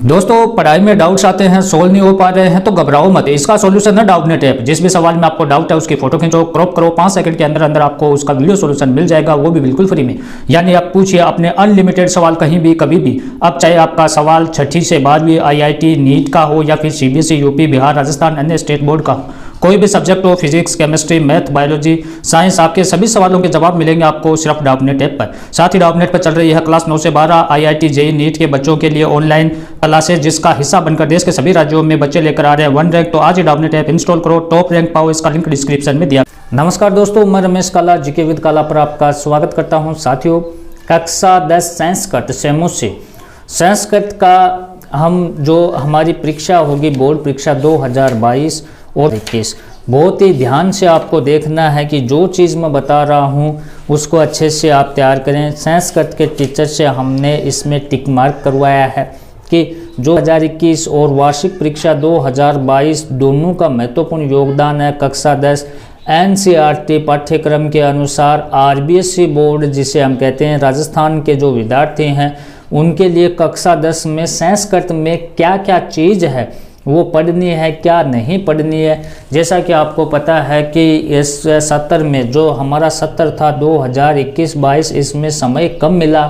दोस्तों पढ़ाई में डाउट्स आते हैं, सोल्व नहीं हो पा रहे हैं तो घबराओ मत। इसका सॉल्यूशन है डाउटनेट ऐप। जिस भी सवाल में आपको डाउट है उसकी फोटो खींचो, क्रॉप करो, 5 सेकंड के अंदर अंदर आपको उसका वीडियो सॉल्यूशन मिल जाएगा, वो भी बिल्कुल फ्री में। यानी आप पूछिए अपने अनलिमिटेड सवाल कहीं भी कभी भी। अब चाहे आपका सवाल 6ठी से 12वीं IIT नीट का हो या फिर CBSE यूपी बिहार राजस्थान अन्य स्टेट बोर्ड का, कोई भी सब्जेक्ट हो, physics chemistry math biology science, आपके सभी सवालों के जवाब मिलेंगे आपको सिर्फ डाउटनेट ऐप पर। साथ ही डाउटनेट पर चल रही है क्लास 9 से 12 IIT JEE नीट के बच्चों के लिए ऑनलाइन क्लासेस, जिसका हिस्सा बनकर देश के सभी राज्यों में बच्चे लेकर आ रहे हैं 1 रैंक। तो आज ही डाउटनेट ऐप इंस्टॉल करो, टॉप रैंक पाओ। इसका लिंक डिस्क्रिप्शन में दिया। नमस्कार दोस्तों, मैं रमेश काला जीके विद काला पर आपका स्वागत करता हूँ। साथियों, कक्षा 10 संस्कृत सेमो से संस्कृत का हमारी परीक्षा होगी, बोर्ड परीक्षा 2022 और 21। बहुत ही ध्यान से आपको देखना है कि जो चीज़ मैं बता रहा हूँ उसको अच्छे से आप तैयार करें। संस्कृत के टीचर से हमने इसमें टिक मार्क करवाया है कि 2021 और वार्षिक परीक्षा 2022 दोनों का महत्वपूर्ण योगदान है। कक्षा 10 NCERT पाठ्यक्रम के अनुसार RBSE बोर्ड जिसे हम कहते हैं, राजस्थान के जो विद्यार्थी हैं उनके लिए कक्षा 10 में संस्कृत में क्या क्या चीज़ है वो पढ़नी है, क्या नहीं पढ़नी है। जैसा कि आपको पता है कि इस सत्र में जो हमारा सत्र था 2021-22, इसमें समय कम मिला,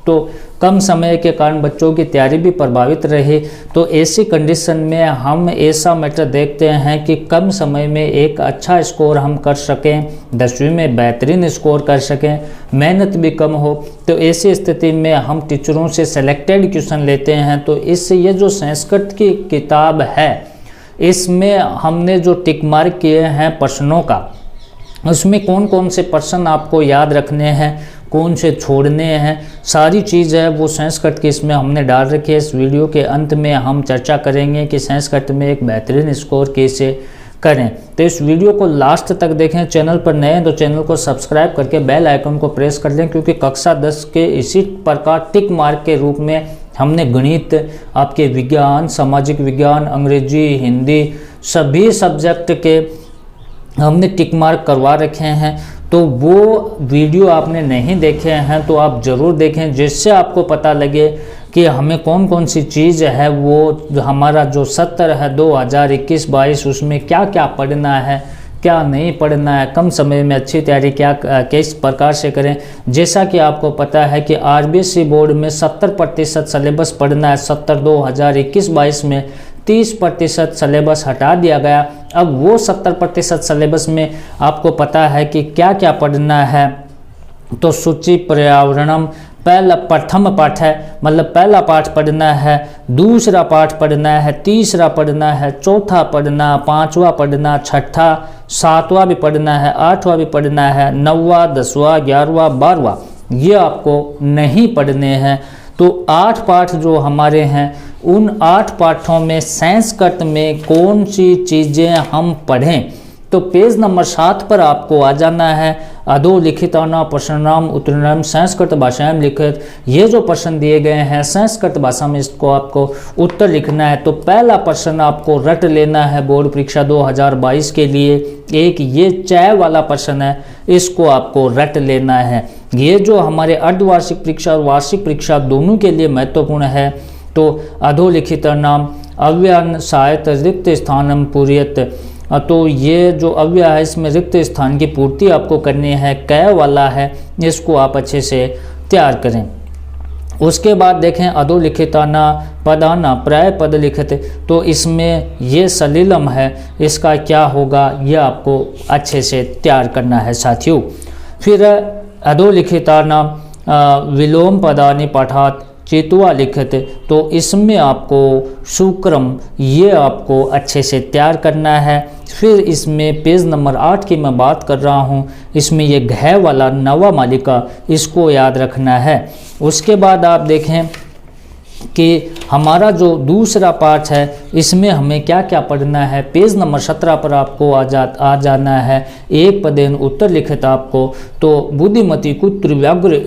तो कम समय के कारण बच्चों की तैयारी भी प्रभावित रही। तो ऐसी कंडीशन में हम ऐसा मैटर देखते हैं कि कम समय में एक अच्छा स्कोर हम कर सकें, 10वीं में बेहतरीन स्कोर कर सकें, मेहनत भी कम हो। तो ऐसी स्थिति में हम टीचरों से सेलेक्टेड क्वेश्चन लेते हैं। तो इससे ये जो संस्कृत की किताब है इसमें हमने जो टिक मार्क किए हैं प्रश्नों का, उसमें कौन कौन से प्रश्न आपको याद रखने हैं, कौन से छोड़ने हैं, सारी चीज़ है वो संस्कृत की इसमें हमने डाल रखी है। इस वीडियो के अंत में हम चर्चा करेंगे कि संस्कृत में एक बेहतरीन स्कोर कैसे करें। तो इस वीडियो को लास्ट तक देखें। चैनल पर नए हैं तो चैनल को सब्सक्राइब करके बेल आइकन को प्रेस कर लें, क्योंकि कक्षा 10 के इसी प्रकार टिक मार्क के रूप में हमने गणित, आपके विज्ञान, सामाजिक विज्ञान, अंग्रेजी, हिंदी सभी सब्जेक्ट के हमने टिक मार्क करवा रखे हैं। तो वो वीडियो आपने नहीं देखे हैं तो आप ज़रूर देखें, जिससे आपको पता लगे कि हमें कौन कौन सी चीज़ है वो हमारा जो सत्र है 2021-22 उसमें क्या क्या पढ़ना है, क्या नहीं पढ़ना है, कम समय में अच्छी तैयारी किस प्रकार से करें। जैसा कि आपको पता है कि RBSE बोर्ड में 70% सिलेबस पढ़ना है। सत्र 2021-22 में 30% सिलेबस हटा दिया गया। अब वो 70% सिलेबस में आपको पता है कि क्या क्या पढ़ना है। तो सूची पर्यावरणम प्रथम पाठ है, मतलब पहला पाठ पढ़ना है, दूसरा पाठ पढ़ना है, तीसरा पढ़ना है, चौथा पढ़ना, पांचवा पढ़ना, छठा, सातवां भी पढ़ना है, आठवां भी पढ़ना है, 9वां, 10वां, 11वां, 12वां ये आपको नहीं पढ़ने हैं। तो 8 पाठ जो हमारे हैं उन 8 पाठों में संस्कृत में कौन सी चीज़ें हम पढ़ें। तो पेज नंबर 7 पर आपको आ जाना है। अधोलिखिताना प्रश्नानाम उत्तरम संस्कृत भाषाएं लिखित, ये जो प्रश्न दिए गए हैं संस्कृत भाषा में इसको आपको उत्तर लिखना है। तो पहला प्रश्न आपको रट लेना है बोर्ड परीक्षा 2022 के लिए। एक ये चय वाला प्रश्न है, इसको आपको रट लेना है। ये जो हमारे अर्धवार्षिक परीक्षा और वार्षिक परीक्षा दोनों के लिए महत्वपूर्ण है। तो अधोलिखित नाम अव्यय सायत रिक्त स्थानम पूर्यत, तो ये जो अव्यय है इसमें रिक्त स्थान की पूर्ति आपको करनी है, कै वाला है, इसको आप अच्छे से तैयार करें। उसके बाद देखें अधोलिखिताना पदाना प्राय पद लिखित, तो इसमें ये सलीलम है, इसका क्या होगा ये आपको अच्छे से तैयार करना है साथियों। फिर अधोलिखिताना विलोम पदानि पाठात चेतुआ लिखित, तो इसमें आपको शुक्रम ये आपको अच्छे से तैयार करना है। फिर इसमें पेज नंबर 8 की मैं बात कर रहा हूँ, इसमें ये घय वाला नवा मालिका इसको याद रखना है। उसके बाद आप देखें कि हमारा जो दूसरा पाठ है इसमें हमें क्या क्या पढ़ना है। पेज नंबर 17 पर आपको आ जाना है। एक पदेन उत्तर लिखित आपको, तो बुद्धिमती कुत्र व्याघ्र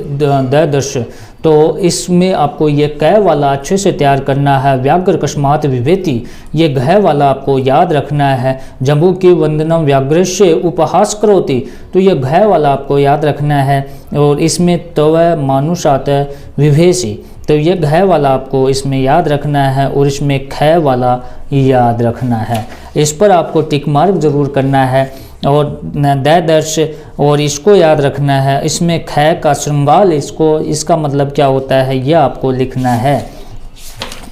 ददर्श, तो इसमें आपको ये कै वाला अच्छे से तैयार करना है। व्याघ्र कस्मात विभेति, ये घय वाला आपको याद रखना है। जम्बू की वंदनम व्याघ्रस्य उपहास करोति, तो ये घय वाला आपको याद रखना है। और इसमें तव मानुषात विभेषी, तो ये घ वाला आपको इसमें याद रखना है और इसमें ख वाला याद रखना है। इस पर आपको टिक मार्क ज़रूर करना है और दर्श और इसको याद रखना है। इसमें ख का श्रृंगाल इसका मतलब क्या होता है यह आपको लिखना है।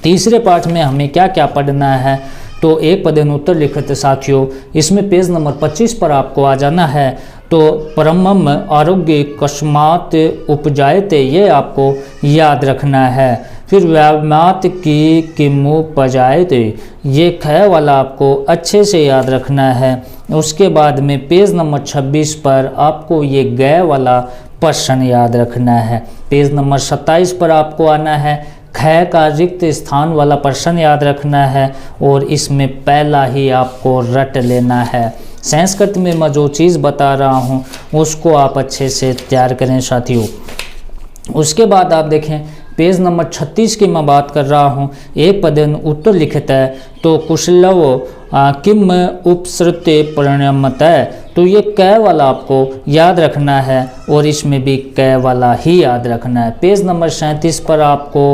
तीसरे पाठ में हमें क्या क्या पढ़ना है, तो एक पदेनुत्तर लिखित साथियों, इसमें पेज नंबर 25 पर आपको आ जाना है। तो परमम आरोग्य कस्मात उपजायते ये आपको याद रखना है। फिर व्यायामात की किमु पजायते ये ख वाला आपको अच्छे से याद रखना है। उसके बाद में पेज नंबर 26 पर आपको ये ग वाला प्रश्न याद रखना है। पेज नंबर 27 पर आपको आना है, ख का रिक्त स्थान वाला प्रश्न याद रखना है और इसमें पहला ही आपको रट लेना है। संस्कृत में मैं जो चीज़ बता रहा हूँ उसको आप अच्छे से तैयार करें साथियों। उसके बाद आप देखें पेज नंबर 36 की मैं बात कर रहा हूँ, एक पदन उत्तर लिखित है। तो कुशलव किम उपसृत्य परिणमतः, तो ये क वाला आपको याद रखना है और इसमें भी क वाला ही याद रखना है। पेज नंबर 37 पर आपको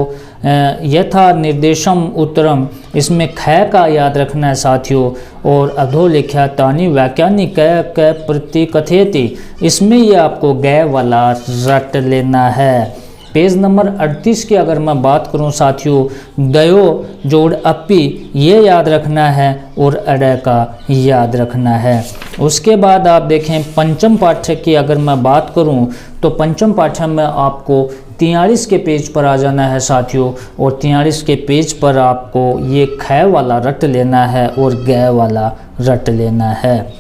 यथा निर्देशम उत्तरम, इसमें ख का याद रखना है साथियों। और अधोलिख्या तानी व्याख्यानी क प्रति कथयति, इसमें ये आपको ग वाला रट लेना है। पेज नंबर 38 की अगर मैं बात करूं साथियों, दयो जोड़ अपी ये याद रखना है और अड़े का याद रखना है। उसके बाद आप देखें पंचम पाठ्य की अगर मैं बात करूं तो पंचम पाठ्य में आपको 43 के पेज पर आ जाना है साथियों। और 43 के पेज पर आपको ये ख वाला रट लेना है और ग वाला रट लेना है।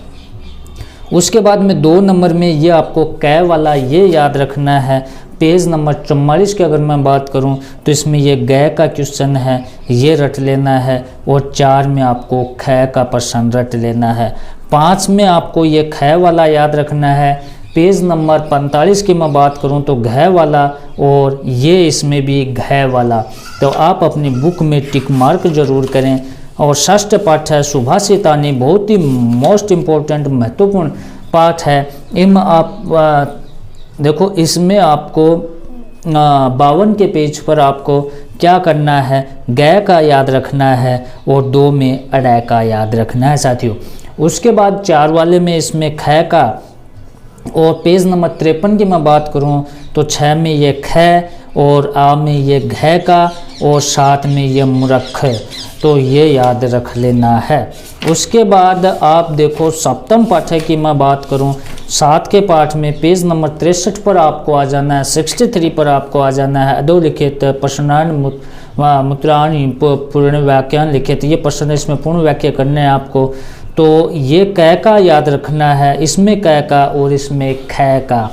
उसके बाद में 2 नंबर में ये आपको क वाला ये याद रखना है। पेज नंबर 44 की अगर मैं बात करूं तो इसमें ये ग का क्वेश्चन है, ये रट लेना है। और 4 में आपको ख का प्रश्न रट लेना है। 5 में आपको ये ख वाला याद रखना है। पेज नंबर 45 की मैं बात करूं तो घ वाला और ये इसमें भी घ वाला। तो आप अपनी बुक में टिक मार्क ज़रूर करें। और षष्ठ पाठ है सुभाषितानी, बहुत ही मोस्ट इम्पोर्टेंट महत्वपूर्ण पाठ है। इनमें आप देखो, इसमें आपको 52 के पेज पर आपको क्या करना है, ग का याद रखना है और 2 में अड़ै का याद रखना है साथियों। उसके बाद 4 वाले में इसमें ख का, और पेज नंबर 53 की मैं बात करूं तो 6 में ये ख और आ में ये घ का और 7 में ये मुरख, तो ये याद रख लेना है। उसके बाद आप देखो सप्तम पाठ की मैं बात करूं, 7 के पाठ में पेज नंबर 63 पर आपको आ जाना है। 63 पर आपको आ जाना है अधोलिखित प्रश्नान मुद्राणी पूर्ण व्याख्यान लिखित, ये प्रश्न इसमें पूर्ण व्याख्या करने हैं आपको। तो ये क का याद रखना है, इसमें क का और इसमें ख का,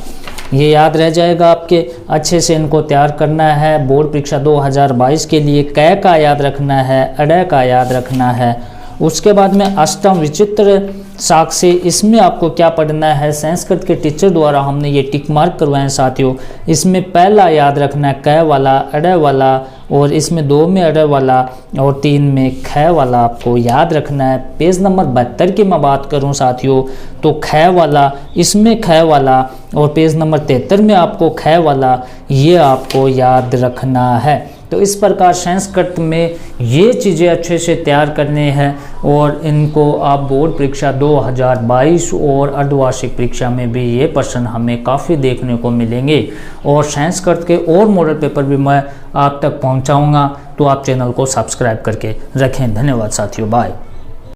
ये याद रह जाएगा आपके। अच्छे से इनको तैयार करना है बोर्ड परीक्षा 2022 के लिए। क का याद रखना है, अड़े का याद रखना है। उसके बाद में अष्टम विचित्र साक्षी, इसमें आपको क्या पढ़ना है, संस्कृत के टीचर द्वारा हमने ये टिक मार्क करवाए हैं साथियों। इसमें पहला याद रखना है क वाला, अड़े वाला, और इसमें 2 में अड़े वाला और 3 में ख वाला आपको याद रखना है। पेज नंबर 72 की मैं बात करूं साथियों तो ख वाला, इसमें ख वाला, और पेज नंबर 73 में आपको ख वाला, ये आपको याद रखना है। तो इस प्रकार संस्कृत में ये चीज़ें अच्छे से तैयार करने हैं और इनको आप बोर्ड परीक्षा 2022 और अर्धवार्षिक परीक्षा में भी ये प्रश्न हमें काफ़ी देखने को मिलेंगे। और संस्कृत के और मॉडल पेपर भी मैं आप तक पहुंचाऊंगा, तो आप चैनल को सब्सक्राइब करके रखें। धन्यवाद साथियों, बाय।